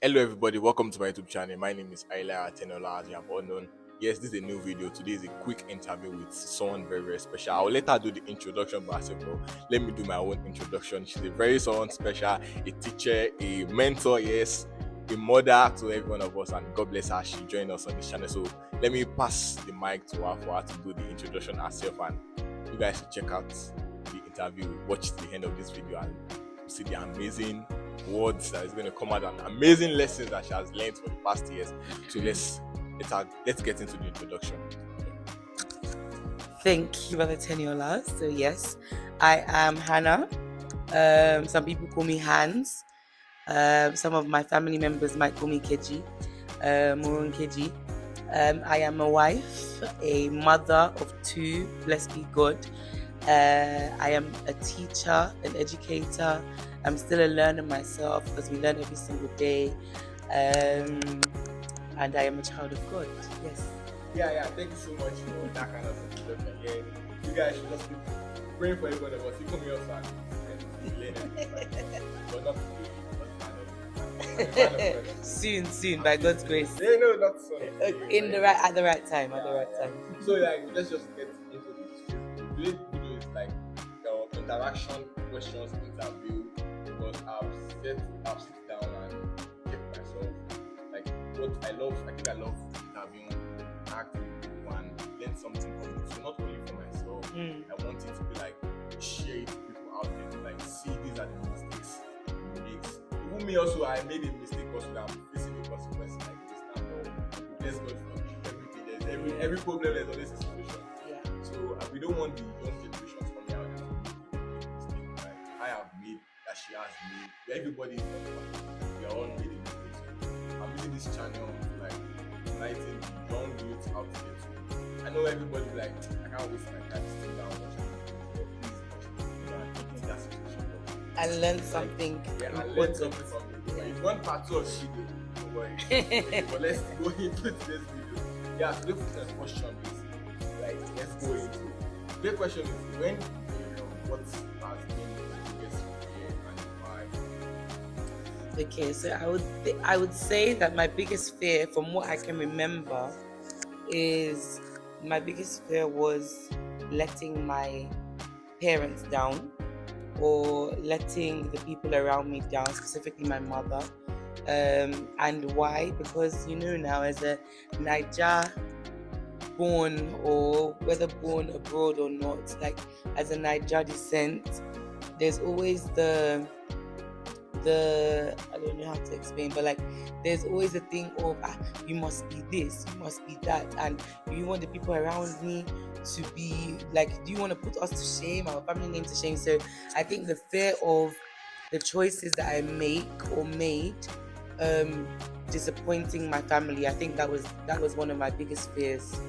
Hello everybody, welcome to my YouTube channel. My name is Ayla Atenola, as you have all known. Yes, this is a new video. Today is a quick interview with someone very, very special. I'll let her do the introduction by herself, but let me do my own introduction. She's a very someone special, a teacher, a mentor, yes, a mother to every one of us, and God bless her. She joined us on this channel. So let me pass the mic to her for her to do the introduction herself, and you guys should check out the interview, watch the end of this video, and see the amazing words that is going to come out and amazing lessons that she has learned for the past years. So let's get into the introduction. Thank you, Brother Tenny. So yes, I am Hannah. Some people call me Hans. Some of my family members might call me Keji, Murun Keji. I am a wife, a mother of two, blessed be God. I am a teacher, an educator. I'm still a learner myself because we learn every single day. And I am a child of God. Yes. Yeah. Thank you so much for that kind of introduction. Yeah, you guys should just be praying for everybody. But you come here also and learn, but not today. Soon, by God's grace. Yeah, no, not so. At the right time. So let's just get into this. Today's video is like your interaction, questions, interview. Because I've sit down and checked myself. Like what I think I love interviewing, acting with people, and learn something from it. So not only for myself, I want it to be like share it to people out there to like see these are the mistakes you make. Even me also, I made a mistake also that I'm facing the consequences like this now. But let's go for everything. There's every problem there's always a solution. Yeah. So we don't want the young generations coming out there to make mistakes like I have made, that she has made. Everybody is not perfect. We are all made mistakes. I'm using this channel to like enlighten the young youth out there too. I know everybody be like, I can't waste my time sitting down watching this, but please watch this video and take it that situation. I learned something. I learned something from it. If you want part 2 of the video, don't worry. Okay, but let's go into this video. Yeah, so the first question is like, let's go into the question is when what has been the biggest fear and why? Okay, so I would say that my biggest fear, from what I can remember, is my biggest fear was letting my parents down or letting the people around me down, specifically my mother. And why? Because now, as a Niger born, or whether born abroad or not, like as a Niger descent, there's always the I don't know how to explain, but like there's always a thing of you must be this, you must be that, and you want the people around me to be like, do you want to put us to shame, our family name to shame? So I think the fear of the choices that I make or made disappointing my family, I think that was one of my biggest fears.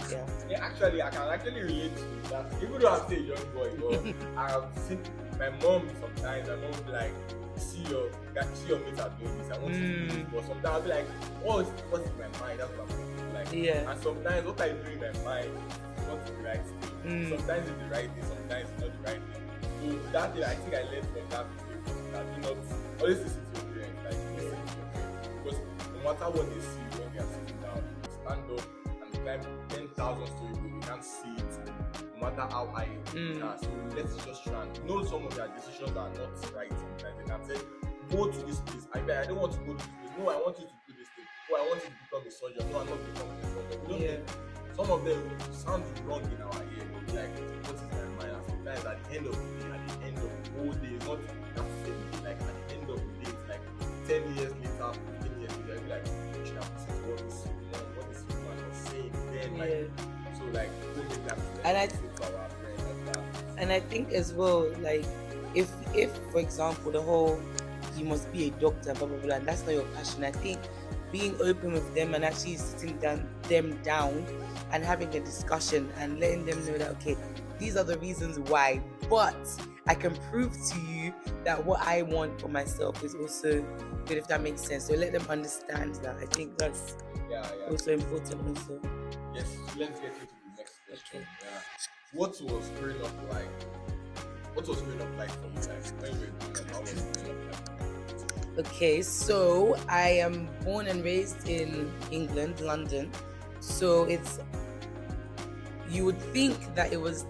Yeah, actually, I can actually relate to that. Even though I'm still a young boy, but I've seen my mom sometimes. My mom will be like, see your mates are doing this. I want to do this. But sometimes I'll be like, what's in my mind? That's what I'm thinking. Like, Yeah. And sometimes what I do in my mind is not the right thing. Sometimes it's the right thing. Sometimes it's not the right thing. So that day, I think I learned from that mistake. That do not always listen to your parents. Like, listen to your parents, because no matter what they see when they are sitting down, you stand up and climb 10,000 stories, but you can't see it. No matter how high it is. So let's just try and some of their decisions are not right sometimes. They can say, go to this place. I don't want to go to this place. No, I want you to do this thing. Oh, I want you to become a soldier. No, I'm not becoming a soldier. We don't know. Some of them sound wrong in our ear. We'll be like, what is my mind? And sometimes at the end of the day, at the end of the whole day, it's not that same day. Like at the end of the day, it's like 10 years later, 15 years later, you'll be like, you should have listened to what this woman was saying. Then so like, don't make that and I think as well, like if for example the whole you must be a doctor, blah blah blah, and that's not your passion, I think being open with them and actually sitting them down and having a discussion and letting them know that okay, these are the reasons why, but I can prove to you that what I want for myself is also good, if that makes sense. So let them understand that. I think that's also important also. Yes, let's get into the next question. Yeah. What was growing up like? What was growing up like for you? Like when you were growing up, how was growing up like? Okay, so I am born and raised in England, London. So it's, you would think that it was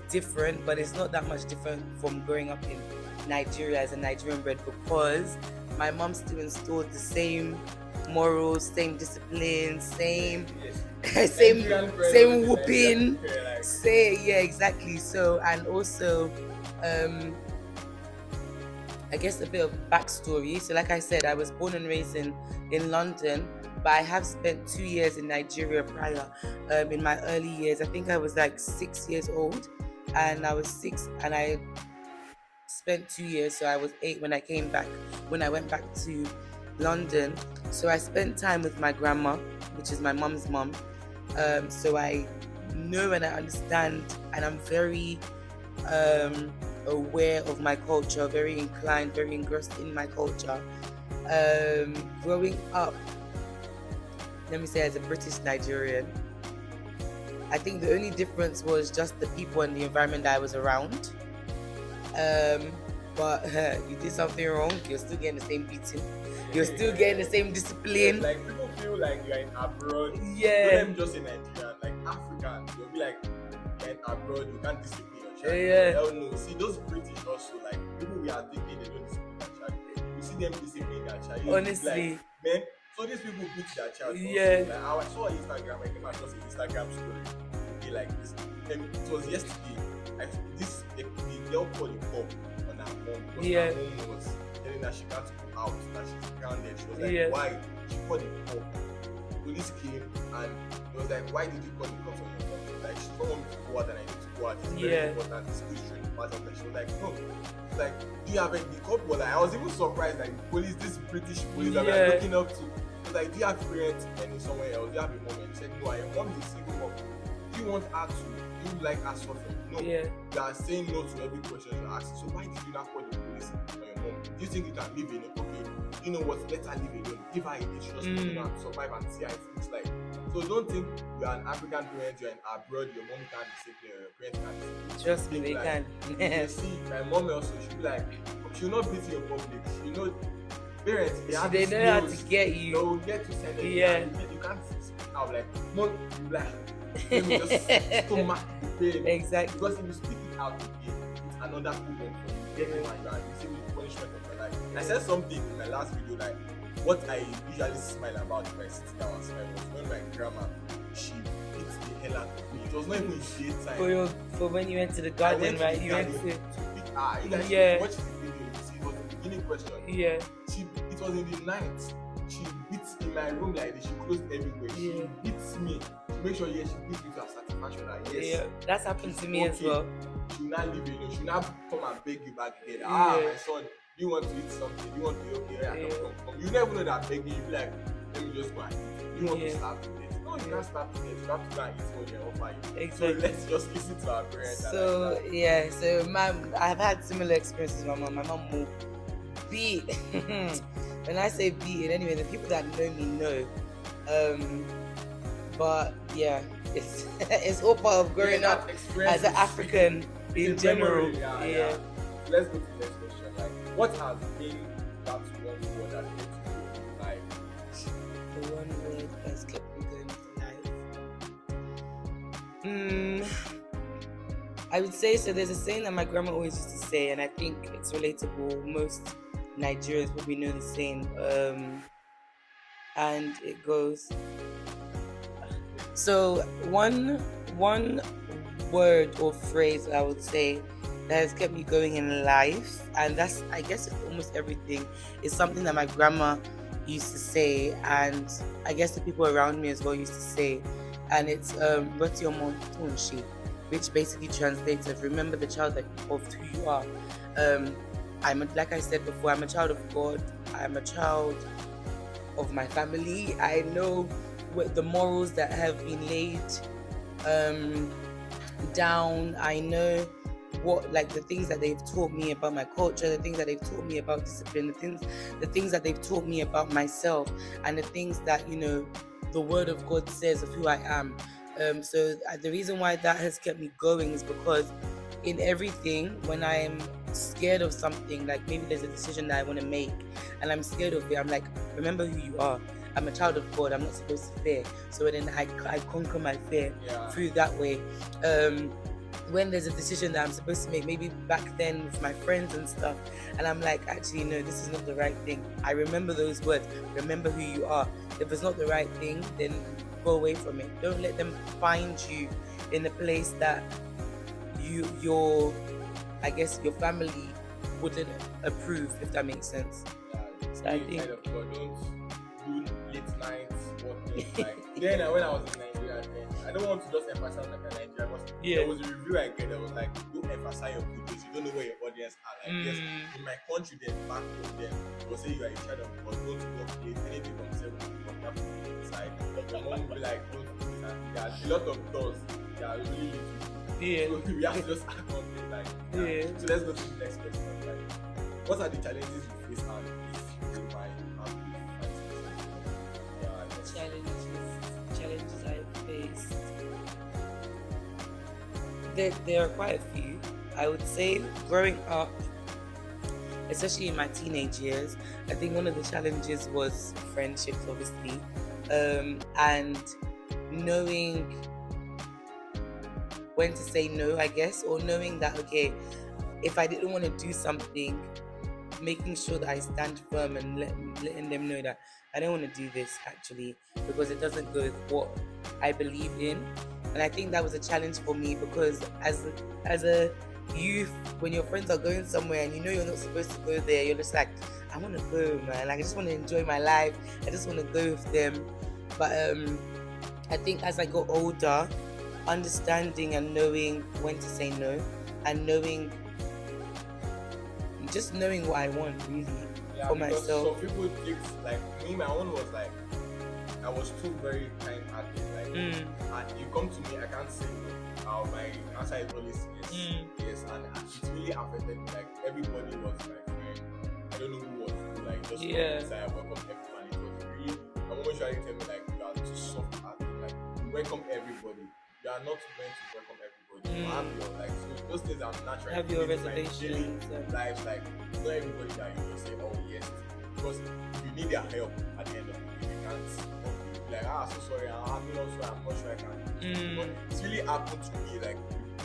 different, but it's not that much different from growing up in Nigeria as a Nigerian bred, because my mom still instilled the same morals, same discipline, same Yes. same Nigerian friends same always like whooping. Nigerian, like, Say yeah, exactly. So, and also, um I guess a bit of backstory. So, like I said, I was born and raised in London, but I have spent 2 years in Nigeria prior. In my early years, I think I was like 6 years old, and I was six, and I spent 2 years. So I was 8 when I came back. When I went back to London, so I spent time with my grandma, which is my mom's mom. So I know and I understand, and I'm very aware of my culture, very inclined, very engrossed in my culture. Growing up, let me say, as a British Nigerian, I think the only difference was just the people and the environment that I was around. But you did something wrong, you're still getting the same beating. You're still getting the same discipline. like people feel like you're in abroad. Yeah. Don't let me just say Nigerian, like Africans, they'll be like, you're in abroad, you can't discipline your child. Yeah. Hell no. See, those British also, like people we are thinking they don't discipline their child. You see them discipline their child. You'll be Honestly. like, man, so these people beat their child. Also. Yeah. Like, I saw on Instagram, I came across an Instagram story. Okay, like this. And it was yesterday. Like this, the girl called the cop on her mom because Yeah. her mom was telling her she can't go out, that she's grounded. She was like, Yeah. why? She called the cop. Police came and it was like, why did you call the cops on your mom? Like, she don't want me to go out and I need to go out. It's very Yeah. important. It's good straight to pass out. She was like, no. It's like, do you have any? The cop was like, I was even surprised, like, the police, this British police that we're looking up to. It was like, do you have parents and somewhere else? Do you have a mom? And she said, no, your mom is a single mom. Do you want her to? Do you like her suffering? No. Yeah. You are saying no to every question you're asking. So why did you not call the police on your mom? Do you think you can live in it? Okay, you know what? Let her live alone. Give her a day. She just you know, survive and see how it looks like. So don't think you are an African parent, you're in abroad, your mom can't discipline, your parents can't discipline. Trust me, they Like, can. you see, my mom also, she'll be like, she'll not beat you in public. You know, parents, They know how to get you. They will get to send it. Yeah. You can't speak out like, mom, you like, let me just stomach the pain. Exactly. Because if you speak it out again, it's another cool one for you. Get him and you are receiving the punishment of your life. I said something in my last video, like what I usually smile about if I sit down and smile was when my grandma, she beat the hell out of me. It was not even daytime. For when you went to the I garden, went to right? the You went garden to beat her. You guys Yeah. should watch the video. You see, it was the beginning question. yeah. It was in the night. She beats in my room like this. She closed everywhere. She Yeah. beats me to make sure, yes, she beats me to her satisfaction. Like, yes, Yeah, that's happened to me as okay. well. She will not leave you alone. She will not come and beg you back again. Yeah. My son, do you want to eat something? Do you want to be okay? Yeah, Yeah. come. You never know that begging. You be like, let me just go and eat. You want to Yeah. starve to death? No, you not starve to death. You have to go and eat what they offer you. Exactly. So let's just listen to our parents. and So like that. yeah, so I've had similar experiences with my mom. My mom will beat. When I say beating, anyway, the people that know me know. But yeah, it's it's all part of growing Yeah, up that experience as an is- African in it's a general. memory, yeah. Let's go to the next question. Like, what has been that one word that kept you in life? The one word that's kept me going for life. I would say so. There's a saying that my grandma always used to say, and I think it's relatable. Most Nigerians probably know the saying, and it goes. So one word or phrase I would say that has kept me going in life, and that's, I guess, it's almost everything, is something that my grandma used to say, and I guess the people around me as well used to say, and it's "Roti omo tunshi," which basically translates as remember the child of who you are. Like I said before, I'm a child of God. I'm a child of my family. I know what the morals that have been laid down. I know what, like, the things that they've taught me about my culture, the things that they've taught me about discipline, the things that they've taught me about myself, and the things that, you know, the word of God says of who I am. So the reason why that has kept me going is because in everything, when I'm scared of something, like maybe there's a decision that I want to make and I'm scared of it, I'm like, remember who you are. I'm a child of God. I'm not supposed to fear. So then I conquer my fear through that way. When there's a decision that I'm supposed to make, maybe back then with my friends and stuff, and I'm like, actually, no, this is not the right thing. I remember those words. Remember who you are. If it's not the right thing, then go away from it. Don't let them find you in a place that your family wouldn't approve, if that makes sense. So I think kind of God, don't do late nights working. Like then when I was in Nigeria, I don't want to just emphasize like a Nigeria, but there was a review I get that was like, don't emphasize your videos, you don't know where your audience are. Like yes, in my country then back home then will say you are a child of God, don't work late, anything from 7 o'clock, you have to be inside. Your mom will be like, don't do this, and there are a lot of doors that are really little. So we have to just act on it like So let's go to the next question. Like, what are the challenges you face and if you mind challenges I faced? There are quite a few. I would say growing up, especially in my teenage years, I think one of the challenges was friendships, obviously, and knowing when to say no, I guess, or knowing that, okay, if I didn't want to do something, making sure that I stand firm and letting them know that I don't want to do this actually because it doesn't go with what I believe in. And I think that was a challenge for me because as a youth, when your friends are going somewhere and you know you're not supposed to go there, you're just like, I want to go, man. Like, I just want to enjoy my life. I just want to go with them. But I think as I got older, understanding and knowing when to say no and knowing what I want really for myself. Some people take, like me, my own was like, I was too very kind-hearted. Like, and you come to me, I can't say no. My answer is always yes. Yes, and it really affected me. Like, everybody was my friend. I don't know who was who. Like, just I welcome everyone. It was really, my mom usually tell me, like, you are too soft-hearted. Like, you welcome everybody. You are not meant to welcome everybody. You have your, like, so those things are natural. Have your reservations. Life, like, not everybody that you just say, oh, yes. Because if you need their help at the end of the day, you can't be like, so sorry, I'm not sure I can. But it's really happened to me, like,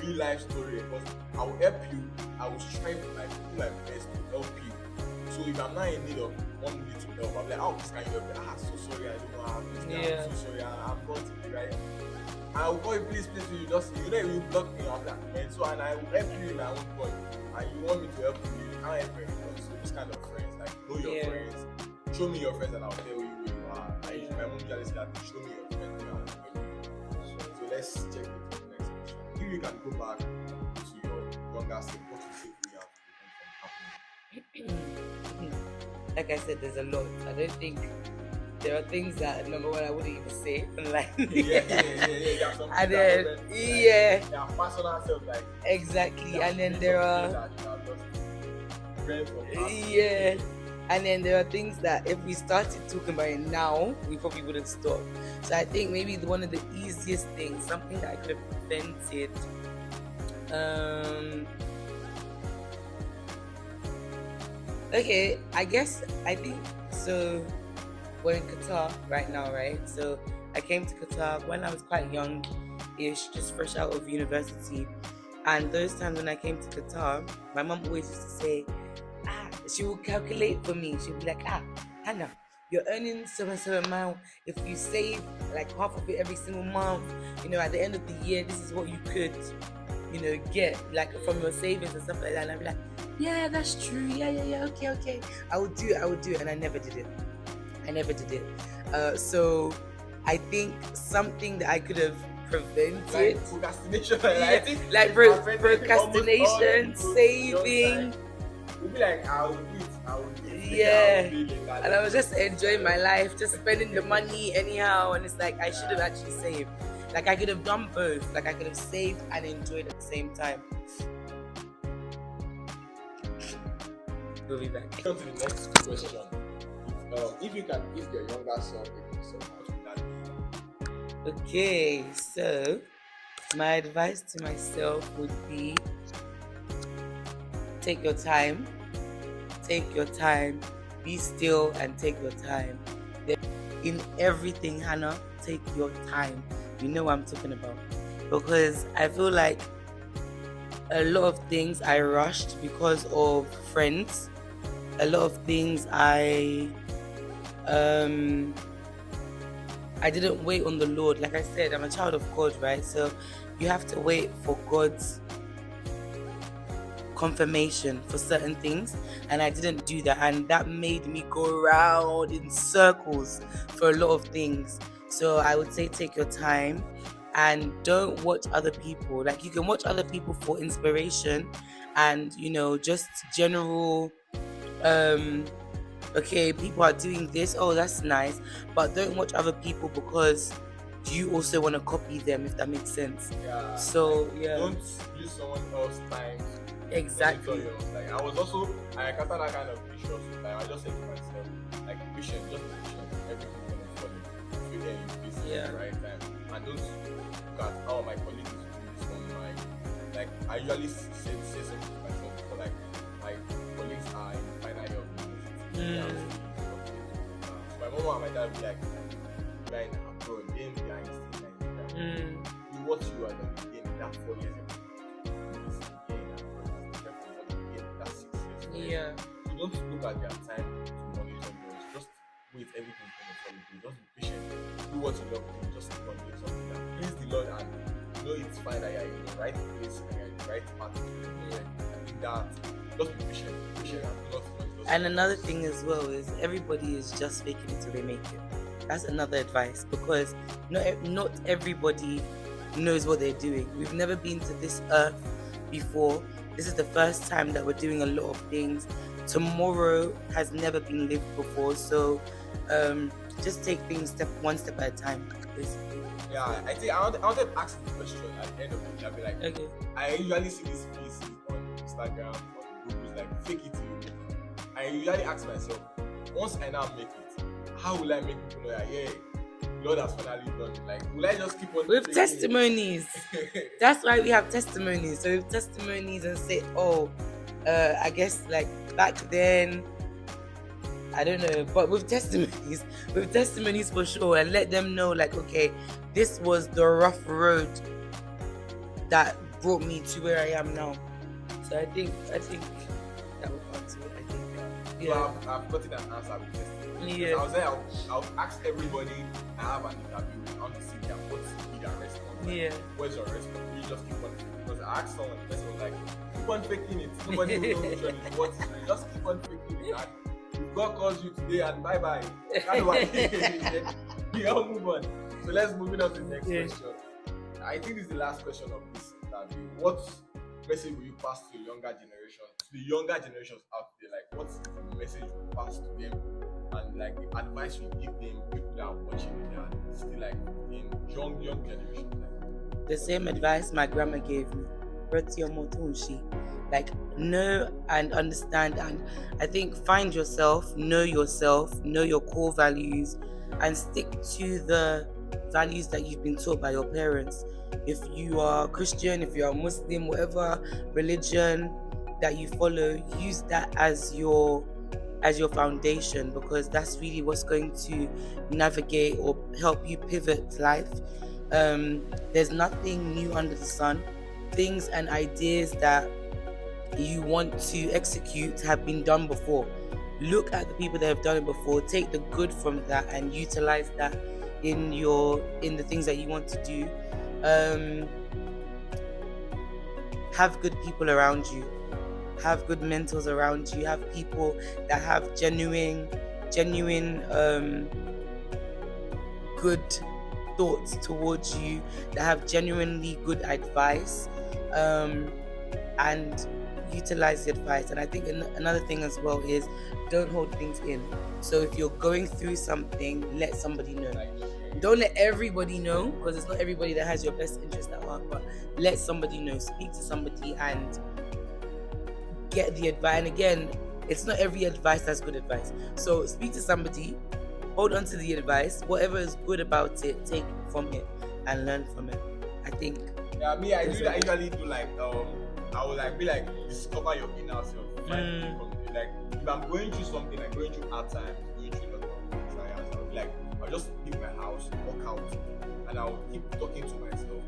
real life story. Because I will help you, I will strive to like do my best to help you. So if I'm not in need of one little help, I'm like, please can you help me? So sorry, I don't know how to do this. I'm so sorry, I'm not in the right. I will call you, please, you just, you block me after. And so, and I will help you in my own point. And you want me to help you, you can't help everyone. So those kind of friends, like, know your friends. Show me your friends and I'll tell you where you are. Like, my mom usually said that, show me your friends and I'll tell you. So let's check it to the next question. If you can go back to your younger self, what do you think we have to prevent from happening? Like I said, there's a lot. I don't think there are things that, number one, I wouldn't even say online. And then, their personal self, like, exactly. And then there are, and then there are things that if we started talking about it now, we probably wouldn't stop. So I think maybe one of the easiest things, something that I could have prevented, okay, I think so. We're in Qatar right now, right? So I came to Qatar when I was quite young-ish, just fresh out of university. And those times when I came to Qatar, my mom always used to say, she will calculate for me. She'll be like, Hannah, you're earning so amount. If you save like half of it every single month, at the end of the year, this is what you could, get like from your savings and stuff like that. And I'll be like, yeah, that's true. Yeah. Okay. I would do it. And I never did it. So I think something that I could have prevented, like procrastination, procrastination, saving. We'll be like, I'll do it. Yeah, and I was just enjoying my life, just spending the money anyhow. And it's like I should have actually saved. Like I could have done both. Like I could have saved and enjoyed at the same time. We'll be back. On to the next question. If you can give your younger self a piece of what would that be? Okay, so my advice to myself would be take your time. Take your time. Be still and take your time. In everything, Hannah, take your time. You know what I'm talking about. Because I feel like a lot of things I rushed because of friends. A lot of things I didn't wait on the Lord. Like I said, I'm a child of God, right? So you have to wait for God's confirmation for certain things, and I didn't do that, and that made me go around in circles for a lot of things. So I would say take your time and don't watch other people. Like, you can watch other people for inspiration and, you know, just general okay, people are doing this, oh, that's nice, but don't watch other people because you also want to copy them, if that makes sense. Yeah. So yeah, Don't use someone else's time. exactly. Like I encountered that kind of issue. Like I just said to myself, like patient, just be patient. Everything's gonna fall in. If you're there in place at the right time, and don't look at how my colleague is doing this one. Like I usually say something to myself before, like my colleagues are in the final year of university. So my mom and my dad be like, "Right now, bro, they ain't behind this thing, Nigeria. Do what you are doing in that 4 years ago. Yeah. You don't look at their time to monitor yours. Just wait, everything's going to fall into place. Just be patient. Do what you love to do. Just keep on doing something that please the Lord, and you know it's fine that you're in the right place and you're in the right path. I think that just be patient. And do not rush. And another thing as well is everybody is just faking it till they make it. That's another advice, because not everybody knows what they're doing. We've never been to this earth before. This is the first time that we're doing a lot of things. Tomorrow has never been lived before, so just take things one step at a time, basically. Yeah, I think I wanted to ask the question at the end of it. I'll be like, okay. I usually see these faces on Instagram, on Google, like fake it till you make it. I usually ask myself, once I now make it, how will I make people know that, yeah, Lord has finally done it? Like, will I just keep on with testimonies? That's why we have testimonies. So with testimonies and say, oh, I guess like back then, I don't know, but with testimonies for sure, and let them know, like, okay, this was the rough road that brought me to where I am now. So I think that would answer it. I think, yeah. So I've gotten an answer with testimony. Yeah. I'll ask everybody I have an interview with, I want to see what's their response. Like, where's your response? You just keep on faking. Because I asked someone, the person was like, keep on faking it. Nobody will know which one is what. Just keep on faking it. And if God calls you today, and bye bye. That's what we all move on. So let's move on to the next question. I think this is the last question of this interview. What message will you pass to the younger generation, to the younger generations out there? Like, what's the message you pass to them, and like the advice you give them, people that are watching it and still like in young generation? The same advice my grandma gave me. Like, know and understand, and I think find yourself, know your core values, and stick to the values that you've been taught by your parents. If you are Christian, if you are Muslim, whatever religion that you follow, use that as your foundation, because that's really what's going to navigate or help you pivot life. There's nothing new under the sun. Things and ideas that you want to execute have been done before. Look at the people that have done it before, take the good from that and utilize that in the things that you want to do. Have good people around you, have good mentors around you, have people that have genuine good thoughts towards you, that have genuinely good advice, and utilize the advice. And I think another thing as well is don't hold things in. So if you're going through something, let somebody know. Don't let everybody know, because it's not everybody that has your best interest at heart, but let somebody know. Speak to somebody and get the advice. And again, it's not every advice that's good advice. So speak to somebody, hold on to the advice, whatever is good about it, take from it and learn from it. I think. Yeah, me, I usually do like I would like be like discover your inner self, find the community. Like if I'm going through something, like going through hard times, going through a lot of desires, I'll be like, I'll just leave my house, walk out, and I'll keep talking to myself,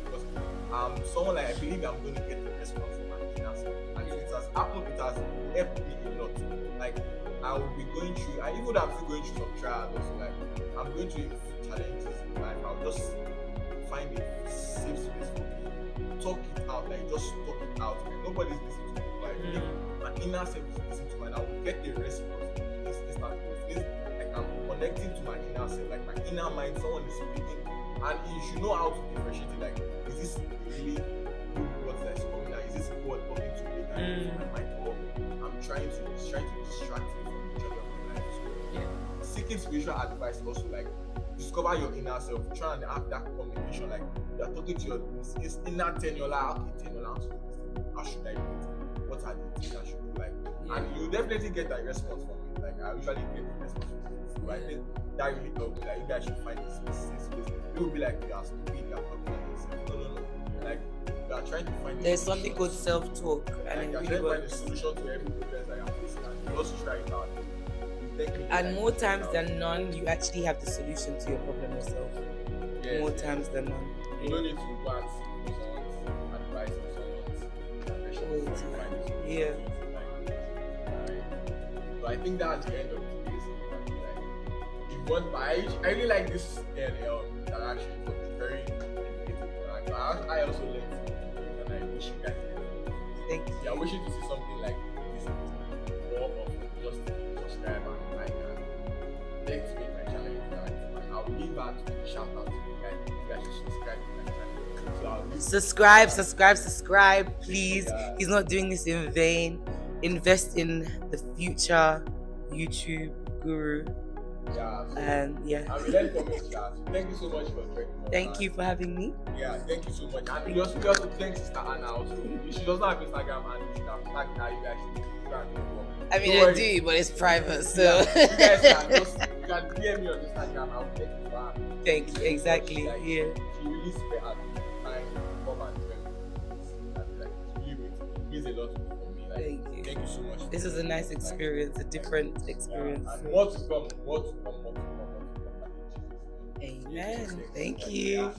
because someone like I believe I'm going to get the response from my inner self, and if it has happened, it has helped me a lot. Like I will be going through, and even though I'm still going through some trials, also like I'm going through challenges in life, I'll just find a safe space for me, talk it out, like just talk it out. Like, nobody's listening to me, but I believe my inner self is listening to me, and I will get the response instantly. Like I'm connecting to my inner self, like my inner mind, someone is speaking, and you should know how to differentiate it. Like, is this really good words that's coming out? Is this word talking to me? Like, my mind, or I'm trying to distract me from the joy of my life. So, seeking spiritual advice also, like, discover your inner self, try and have that communication. Like, you're talking to your inner Teniola, okay, Teniola, how should I do it? What are the things I should do? Like, and you definitely get that response from it. Like, I usually get the response from it. So I think that really helped me. Like, you guys should find this space. It will be like, you are stupid, you are talking on yourself. No. Like, you are trying to find There's something called self-talk, and like, it you are really trying to find a works. solution to every problem that you are facing, and you just try it out. And more times than none, you actually have the solution to your problem yourself. More times than none. You don't need to go and seek for someone's advice or someone's All the time. Yeah. So I think that's the end of today's interview. Like, if you want, I really like this interaction. It was very educative. I also learned something, and I wish you guys learned. Thank you. Yeah, I wish you to see something like this more of just subscribe and like and let's make my channel interactive. And I'll leave that to shout out to you guys. You guys should subscribe to my channel. So I'll leave Subscribe, please. Yeah. He's not doing this in vain. Invest in the future YouTube guru. Yeah. So And I will learn from it, yeah. So thank you so much for joining us. thank you for having me. Yeah, thank you so much. And we also thank Sister Hannah also. She does not have Instagram, and you should have tagged her. You guys should I mean, I do, but it's private, so. Yeah, you guys can DM me on Instagram. I'll take it for her. Thank you, exactly. Like, Yeah. She really spent her time to come and join me. Like, it means a lot for me. Like, Thank you. Thank you so much. This was a nice experience, a different experience. Yeah, and more to come. Amen. Thank you.